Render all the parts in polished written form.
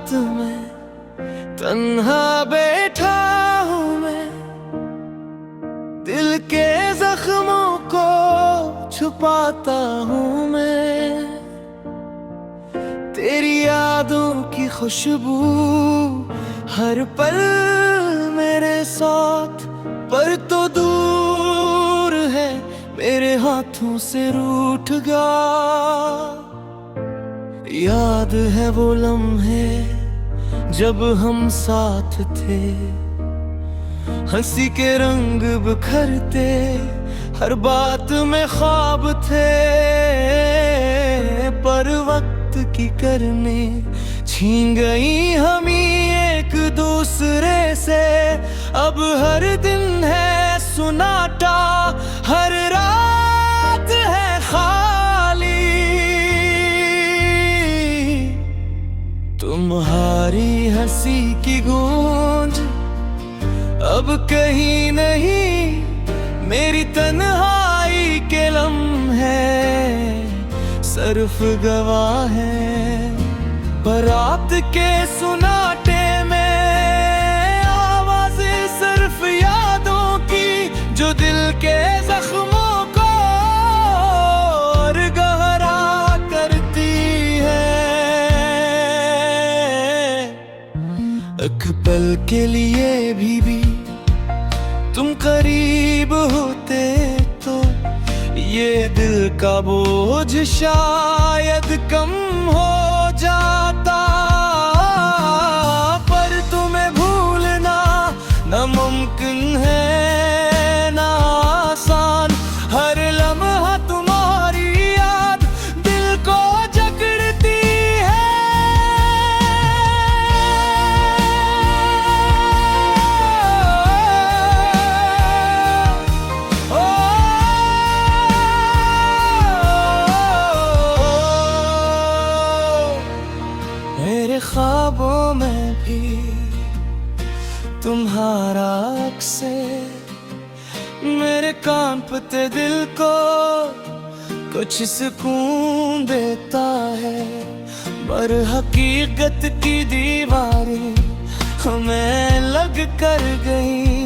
रात में तन्हा बैठा हूँ मैं, दिल के जख्मों को छुपाता हूँ मैं। तेरी यादों की खुशबू हर पल मेरे साथ, पर तो दूर है मेरे हाथों से रूठ गया। याद है वो लम्हे जब हम साथ थे, हंसी के रंग बिखरते, हर बात में ख्वाब थे। पर वक्त की करने छीन गई हम एक दूसरे से। अब हर दिन है सुनाटा, हर रात है खाली। तुम्हारी हंसी की गूंज अब कहीं नहीं, मेरी तन्हाई के लम्हे सिर्फ गवाह है। बारात के सुनाटे में आवाज़ें सिर्फ यादों की, जो दिल के जख्मों को और गहरा करती है। एक पल के लिए भी तुम करीब होते तो ये दिल का बोझ शायद कम हो जाता। पर तुम्हें भूलना नामुमकिन है, ना आसान। हर लम्हा तुम्हारी याद दिल को जकड़ती है। मेरे ख्वाबों में भी तुम्हारा अक्स है, मेरे कांपते दिल को कुछ सुकून देता है। पर हकीकत की दीवारें हमें लग कर गई,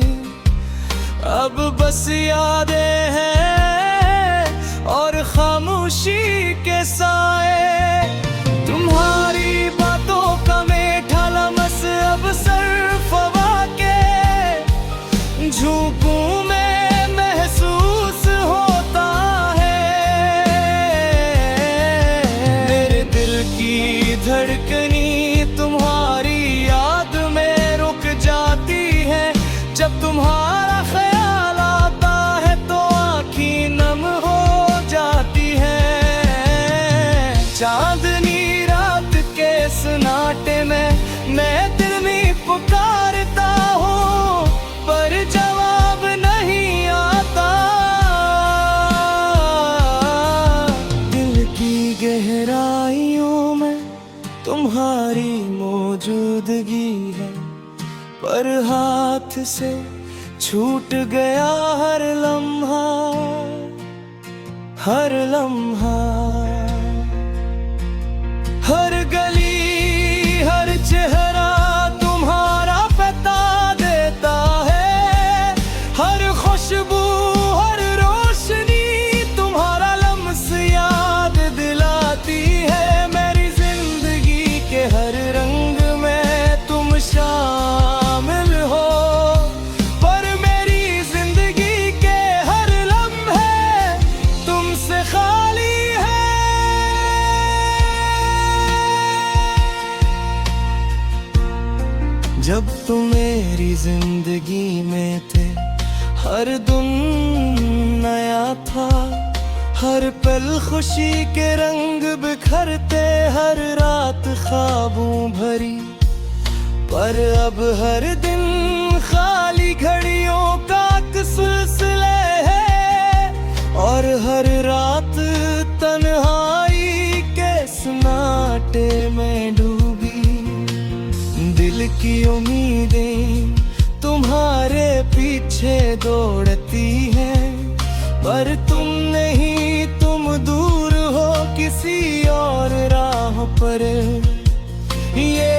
अब बस यादें हैं और खामोशी के साए। तुम्हारी बातों का मीठा लम्स अब सिर्फ हवा के झोंकों में महसूस होता है। मेरे दिल की धड़कनी तुम्हारी याद में रुक जाती है। जब तुम्हारा ख्याल आता है तो आँखें नम हो जाती है। चांदनी सन्नाटे में मैं दिल में पुकारता हूँ, पर जवाब नहीं आता। दिल की गहराइयों में तुम्हारी मौजूदगी है, पर हाथ से छूट गया हर लम्हा, हर लम्हा। हर गली हर चेहरा तुम्हारा बता देता है। हर खुशबू हर रोशनी तुम्हारा लम्स याद दिलाती है। मेरी जिंदगी के हर रंग में तुम शामिल हो, पर मेरी जिंदगी के हर लम्हे तुमसे खाली है। जब तुम मेरी जिंदगी में थे, हर दिन नया था। हर पल खुशी के रंग बिखरते, हर रात ख्वाबों भरी। पर अब हर दिन खाली घड़ियों का सिलसिले है, और हर रात तन्हाई के सन्नाटे में डूबी। दिल की उम्मीदें तुम्हारे पीछे दौड़ती हैं, पर तुम नहीं, तुम दूर हो किसी और राह पर। ये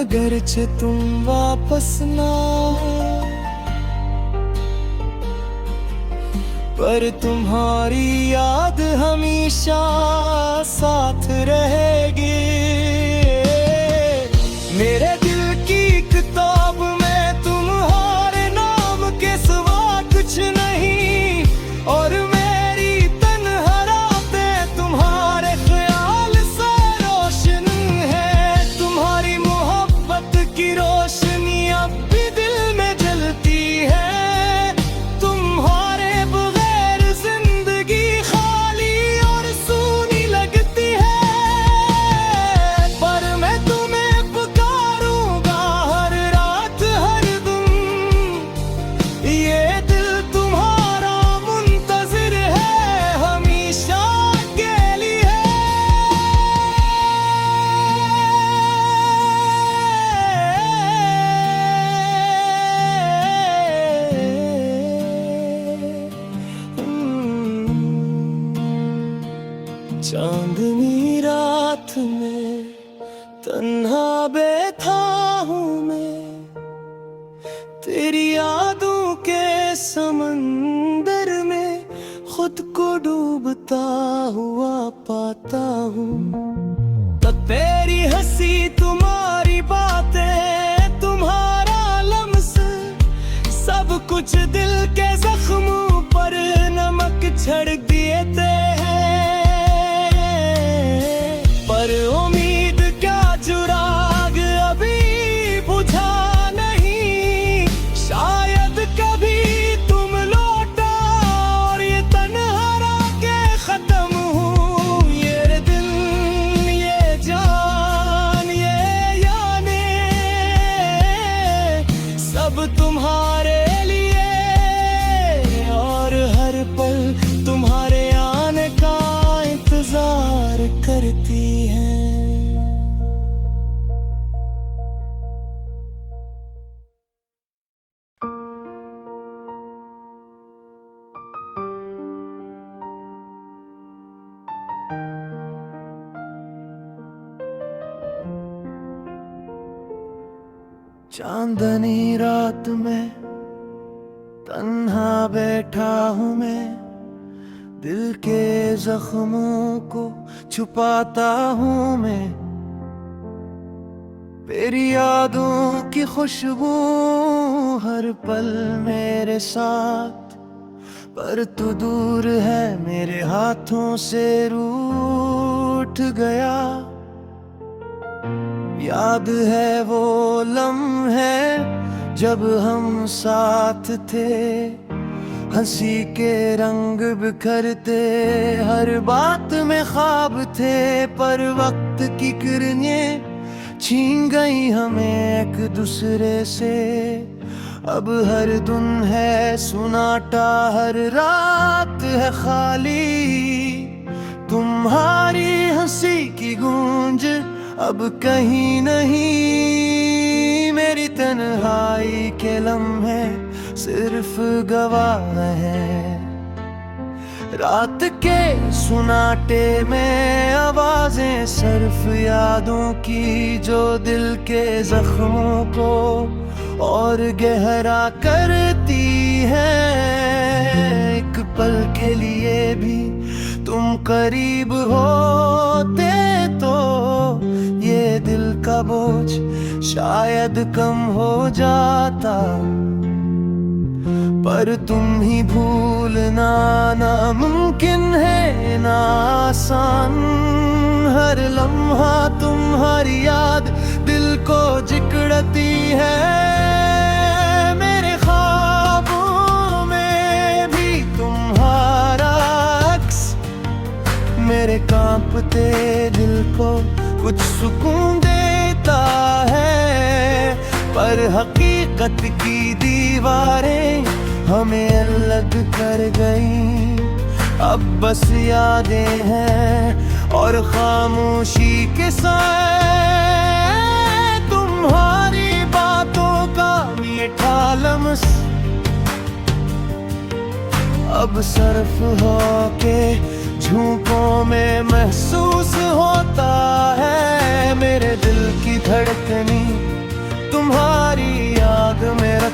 अगरचे तुम वापस ना आओ, पर तुम्हारी याद हमेशा साथ रहेगी। मेरे दिल की किताब में तुम्हारे नाम के सिवा कुछ नहीं, और मेरी तन्हा रातें तुम्हारे ख्याल से रोशन है। तुम्हारी मोहब्बत की रोशनी अब भी दिल में जलती है। तुम्हारे बगैर जिंदगी खाली और सूनी लगती है, पर मैं तुम्हें पुकारूंगा हर रात हर दिन। ये दिल तुम्हारा मुंतजिर है हमेशा के लिए। चांदनी रात में तन्हा बैठा हूँ मैं, तेरी यादों के समंदर में खुद को डूबता हुआ पाता हूँ। तो तेरी हंसी, तुम्हारी बातें, तुम्हारा लम्स, सब कुछ दिल के जख्मों पर नमक छिड़क देते हैं। पर उम्मीद क्या चुराग अभी बुझा नहीं, शायद कभी तुम लौटा और ये तन्हा रातें खत्म हो। ये दिल, ये जान, ये यादें, सब तुम्हारे लिए, और हर पल तुम्हारे आने का इंतजार करती है। चांदनी रात में तन्हा बैठा हूँ मैं, दिल के जख्मों को छुपाता हूँ मैं। तेरी यादों की खुशबू हर पल मेरे साथ, पर तू दूर है मेरे हाथों से रूठ गया। याद है वो लम्हे जब हम साथ थे, हंसी के रंग बिखरते, हर बात में ख्वाब थे। पर वक्त की किरणें छीन गई हमें एक दूसरे से। अब हर दिन है सुनाटा, हर रात है खाली। तुम्हारी हंसी की गूंज अब कहीं नहीं, मेरी तन्हाई के लम्हे सिर्फ गवाह है। रात के सुनाटे में आवाजें सिर्फ यादों की, जो दिल के जख्मों को और गहरा करती है। एक पल के लिए भी तुम करीब होते तो ये दिल का बोझ शायद कम हो जाता। पर तुम ही भूलना नामुमकिन है, ना आसान। हर लम्हा तुम्हारी याद दिल को जिकड़ती है। मेरे ख्वाबों में भी तुम्हारा अक्स मेरे कांपते दिल को कुछ सुकून देता है। पर हकीकत की दीवारें हमें अलग कर गई। अब बस यादें हैं और खामोशी के साए। तुम्हारी बातों का मीठा लम्स अब सर्फ होके झोंकों में महसूस होता है। मेरे दिल की धड़कनी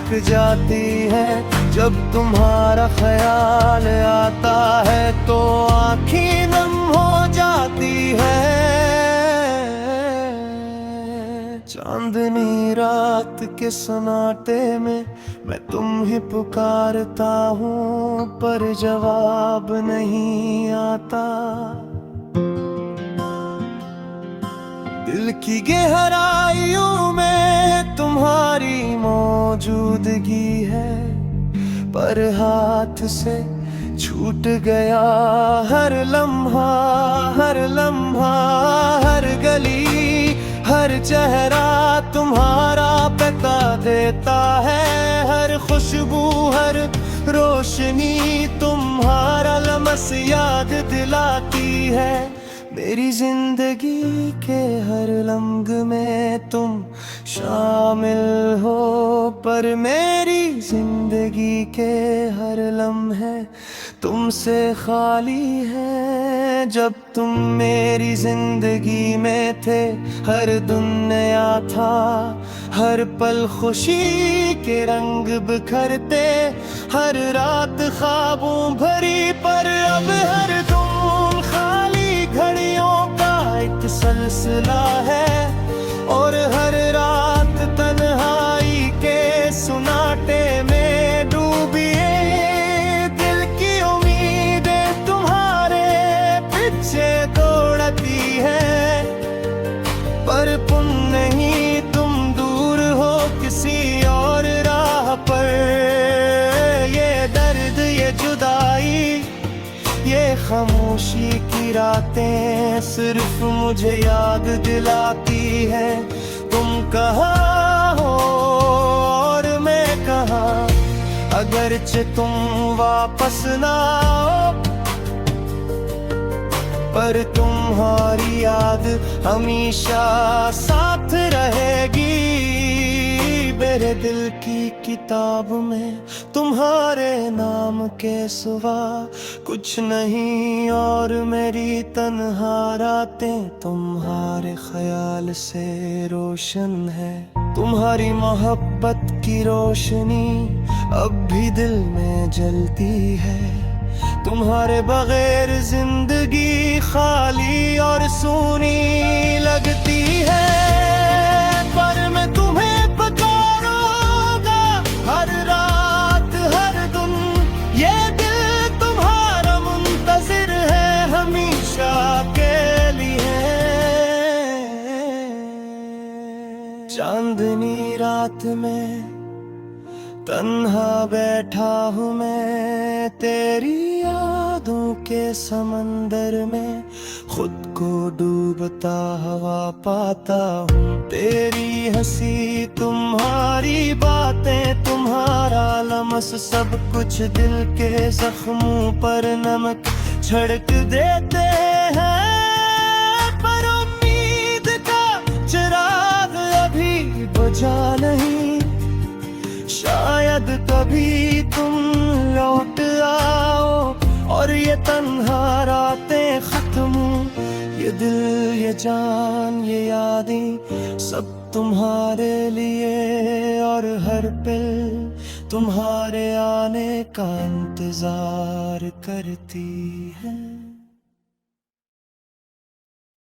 रुक जाती है। जब तुम्हारा ख्याल आता है तो आँखें नम हो जाती है। चांदनी रात के सन्नाटे में मैं तुम ही पुकारता हूँ, पर जवाब नहीं आता। दिल की गहराइयों में तुम्हारी मौजूदगी है, पर हाथ से छूट गया हर लम्हा, हर लम्हा। हर गली, हर चेहरा तुम्हारा बता देता है। हर खुशबू, हर रोशनी तुम्हारा लम्स याद दिलाती है। मेरी जिंदगी के हर लम्हे में तुम शामिल हो, पर मेरी जिंदगी के हर लम्हे तुमसे खाली है। जब तुम मेरी जिंदगी में थे हर दुनिया था, हर पल खुशी के रंग बिखरते, हर रात ख्वाबों भरी। पर अब हर तुम खाली घड़ियों का एक सिलसिला है, और हर रात तन्हाई के सुनाटे में डूबी है। दिल की उम्मीदें तुम्हारे पीछे दौड़ती है, पर तुम नहीं, तुम दूर हो किसी और राह पर। ये दर्द, ये जुदाई, ये खामोशी की रातें सिर्फ मुझे याद दिलाती है तुम कहाँ हो और मैं कहाँ। अगरचे तुम वापस ना आओ, पर तुम्हारी याद हमेशा साथ रहेगी। मेरे दिल की किताब में तुम्हारे नाम के सिवा कुछ नहीं, और मेरी तन्हा रातें तुम्हारे ख्याल से रोशन है। तुम्हारी मोहब्बत की रोशनी अब भी दिल में जलती है। तुम्हारे बगैर जिंदगी खाली और सूनी लगती है। पर मैं तुम्हें पुकारूंगा हर रात, हर दिन। ये दिल तुम्हारा मुंतजिर है हमेशा के लिए। चांदनी रात में तन्हा बैठा हूँ मैं, तेरी यादों के समंदर में खुद को डूबता हुआ पाता हूँ। तेरी हंसी, तुम्हारी बातें, तुम्हारा लम्स, सब कुछ दिल के जख्मों पर नमक छिड़क देते हैं। पर उम्मीद का चिराग अभी बुझा नहीं, शायद कभी तुम लौट आओ और ये तन्हा रातें खत्म हो। ये दिल, ये जान, ये यादें सब तुम्हारे लिए, और हर पल तुम्हारे आने का इंतजार करती है।